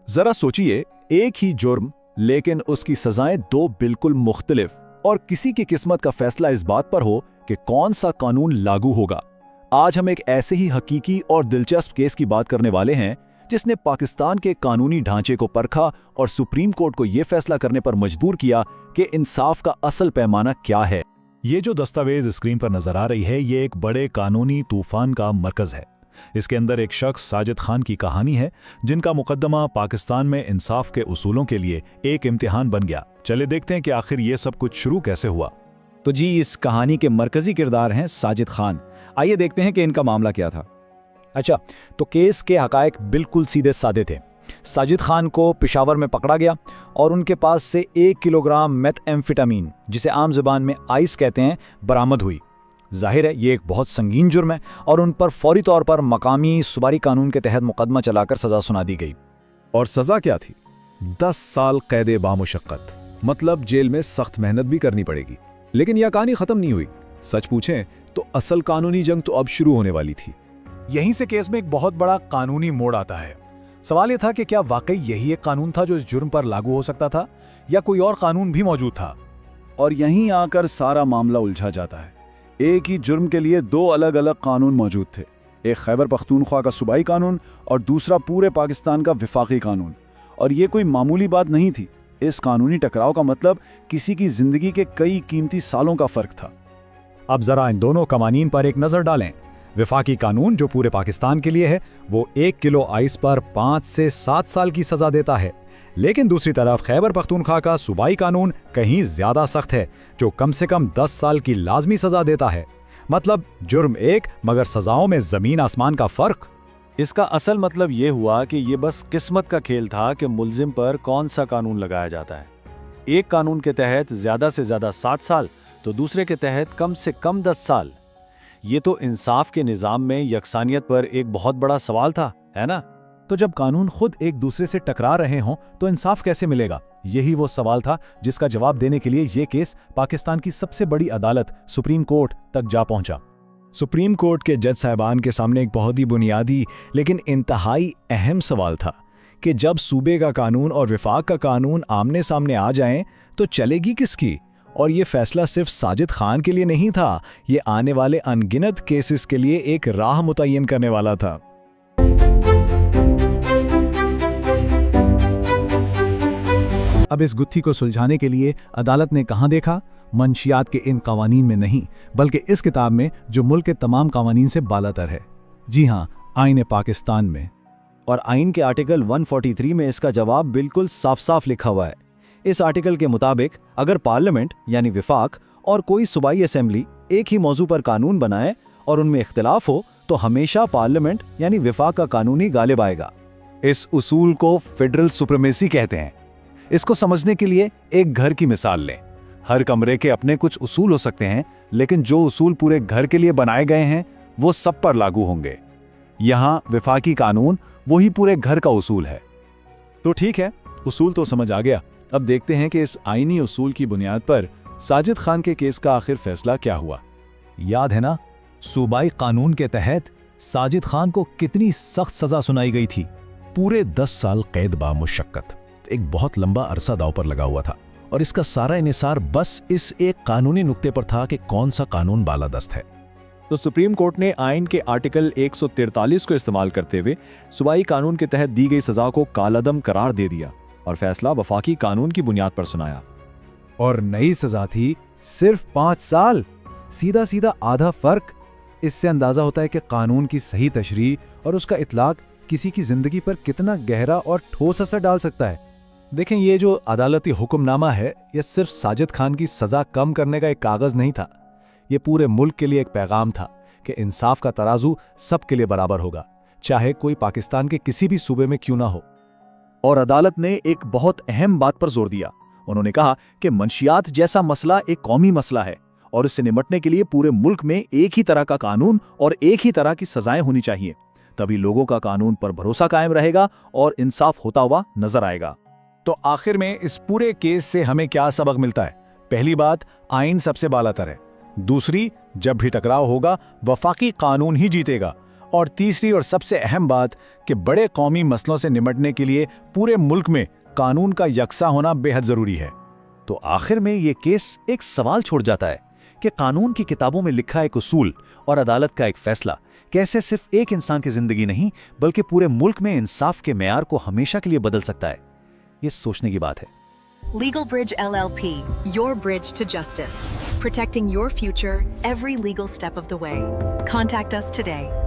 जरा सोचिए, एक ही जुर्म लेकिन उसकी सजाएं दो बिल्कुल मुख्तलिफ, और किसी की किस्मत का फैसला इस बात पर हो कि कौन सा कानून लागू होगा। आज हम एक ऐसे ही हकीकी और दिलचस्प केस की बात करने वाले हैं जिसने पाकिस्तान के कानूनी ढांचे को परखा और सुप्रीम कोर्ट को यह फैसला करने पर मजबूर किया कि इंसाफ का असल पैमाना क्या है। ये जो दस्तावेज स्क्रीन पर नजर आ रही है, ये एक बड़े कानूनी तूफान का मरकज है। इसके अंदर एक शख्स साजिद खान की कहानी है जिनका मुकदमा पाकिस्तान में इंसाफ के उसूलों के लिए एक इम्तिहान बन गया। चले देखते हैं कि आखिर ये सब कुछ शुरू कैसे हुआ। तो जी, इस कहानी के मरकजी किरदार हैं साजिद खान। आइए देखते हैं कि इनका मामला क्या था। अच्छा, तो केस के हकायक बिल्कुल सीधे सादे थे। साजिद खान को पेशावर में पकड़ा गया और उनके पास से 1 किलोग्राम मेथएम्फेटामीन, जिसे आम जुबान में आइस कहते हैं, बरामद हुई। जाहिर है ये एक बहुत संगीन जुर्म है और उन पर फौरी तौर पर मकामी सुबारी कानून के तहत मुकदमा चलाकर सजा सुना दी गई। और सजा क्या थी? 10 साल कैद बामुशक्कत, मतलब जेल में सख्त मेहनत भी करनी पड़ेगी। लेकिन यह कहानी खत्म नहीं हुई। सच पूछें तो असल कानूनी जंग तो अब शुरू होने वाली थी। यहीं से केस में एक बहुत बड़ा कानूनी मोड़ आता है। सवाल यह था कि क्या वाकई यही एक कानून था जो इस जुर्म पर लागू हो सकता था, या कोई और कानून भी मौजूद था? और यहीं आकर सारा मामला उलझा जाता है। एक ही जुर्म के लिए 2 अलग अलग कानून मौजूद थे, एक खैबर पख्तूनख्वा का सूबाई कानून और दूसरा पूरे पाकिस्तान का विफाकी कानून। और ये कोई मामूली बात नहीं थी। इस कानूनी टकराव का मतलब किसी की जिंदगी के कई कीमती सालों का फर्क था। अब जरा इन दोनों कवानीन पर एक नजर डालें। विफाकी कानून जो पूरे पाकिस्तान के लिए है, वो 1 किलो आइस पर 5 से 7 साल की सजा देता है। लेकिन दूसरी तरफ खैबर पख्तूनख्वा का सूबाई कानून कहीं ज्यादा सख्त है, जो कम से कम 10 साल की लाजमी सजा देता है। मतलब जुर्म एक, मगर सजाओं में जमीन आसमान का फर्क। इसका असल मतलब ये हुआ कि ये बस किस्मत का खेल था कि मुल्जिम पर कौन सा कानून लगाया जाता है। एक कानून के तहत ज्यादा से ज्यादा 7 साल, तो दूसरे के तहत कम से कम 10 साल। ये तो इंसाफ के निज़ाम में यकसानियत पर एक बहुत बड़ा सवाल था, है ना? तो जब कानून खुद एक दूसरे से टकरा रहे हों तो इंसाफ कैसे मिलेगा? यही वो सवाल था जिसका जवाब देने के लिए ये केस पाकिस्तान की सबसे बड़ी अदालत सुप्रीम कोर्ट तक जा पहुंचा। सुप्रीम कोर्ट के जज साहबान के सामने एक बहुत ही बुनियादी लेकिन इंतहाई अहम सवाल था कि जब सूबे का कानून और विफाक का कानून आमने सामने आ जाएं तो चलेगी किसकी? और ये फैसला सिर्फ साजिद खान के लिए नहीं था, ये आने वाले अनगिनत केसेस के लिए एक राह मुतय्यन करने वाला था। अब इस गुत्थी को सुलझाने के लिए अदालत ने कहां देखा? मंशियात के इन कवानीन में नहीं, बल्कि इस किताब में जो मुल्क के तमाम कवानीन से बालातर है। जी हां, आईन पाकिस्तान में। और आइन के आर्टिकल 143 में इसका जवाब बिल्कुल साफ साफ लिखा हुआ है। इस आर्टिकल के मुताबिक अगर पार्लियामेंट यानी विफाक और कोई सूबाई असेंबली एक ही मौजू पर कानून बनाए और उनमें इख्तिलाफ हो, तो हमेशा पार्लियामेंट यानी विफाक का कानून ही गालिब आएगा। इस उसूल को फेडरल सुप्रीमेसी कहते हैं। इसको समझने के लिए एक घर की मिसाल लें। हर कमरे के अपने कुछ उसूल हो सकते हैं, लेकिन जो उसूल पूरे घर के लिए बनाए गए हैं वो सब पर लागू होंगे। यहां विफाकी कानून वही पूरे घर का उसूल है। तो ठीक है, उसूल तो समझ आ गया। अब देखते हैं कि इस आईनी उसूल की बुनियाद पर साजिद खान के केस का आखिर फैसला क्या हुआ। याद है ना, सूबाई कानून के तहत साजिद खान को कितनी सख्त सजा सुनाई गई थी? पूरे 10 साल कैद बामुशक्कत। एक बहुत लंबा अरसा दांव पर लगा हुआ था और इसका सारा इन्हिसार बस इस एक कानूनी नुक्ते पर था कि कौन सा कानून बालादस्त है। तो सुप्रीम कोर्ट ने आइन के आर्टिकल 143 को इस्तेमाल करते हुए सूबाई कानून के तहत दी गई सजा को कालादम करार दे दिया और फैसला वफाकी कानून की बुनियाद पर सुनाया। और नई सजा थी सिर्फ 5 साल। सीधा सीधा आधा फर्क। इससे अंदाजा होता है कि कानून की सही तशरीह और उसका इतलाक किसी की जिंदगी पर कितना गहरा और ठोस असर डाल सकता है। देखें, ये जो अदालती हुक्मनामा है, यह सिर्फ साजिद खान की सजा कम करने का एक कागज नहीं था। ये पूरे मुल्क के लिए एक पैगाम था कि इंसाफ का तराजू सबके लिए बराबर होगा, चाहे कोई पाकिस्तान के किसी भी सूबे में क्यों ना हो। और अदालत ने एक बहुत अहम बात पर जोर दिया। उन्होंने कहा कि मंशियात जैसा मसला एक कौमी मसला है और इससे निपटने के लिए पूरे मुल्क में एक ही तरह का कानून और एक ही तरह की सजाएं होनी चाहिए। तभी लोगों का कानून पर भरोसा कायम रहेगा और इंसाफ होता हुआ नजर आएगा। तो आखिर में इस पूरे केस से हमें क्या सबक मिलता है? पहली बात, आइन सबसे बालातर है। दूसरी, जब भी टकराव होगा वफाकी कानून ही जीतेगा। और तीसरी और सबसे अहम बात कि बड़े कौमी मसलों से निपटने के लिए पूरे मुल्क में कानून का यकसा होना बेहद जरूरी है। तो आखिर में ये केस एक सवाल छोड़ जाता है कि कानून की किताबों में लिखा एक उसूल और अदालत का एक फैसला कैसे सिर्फ एक इंसान की जिंदगी नहीं बल्कि पूरे मुल्क में इंसाफ के मेयार को हमेशा के लिए बदल सकता है। ये सोचने की बात है। Legal Bridge LLP, your bridge to justice. Protecting your future every legal step of the way. Contact us today.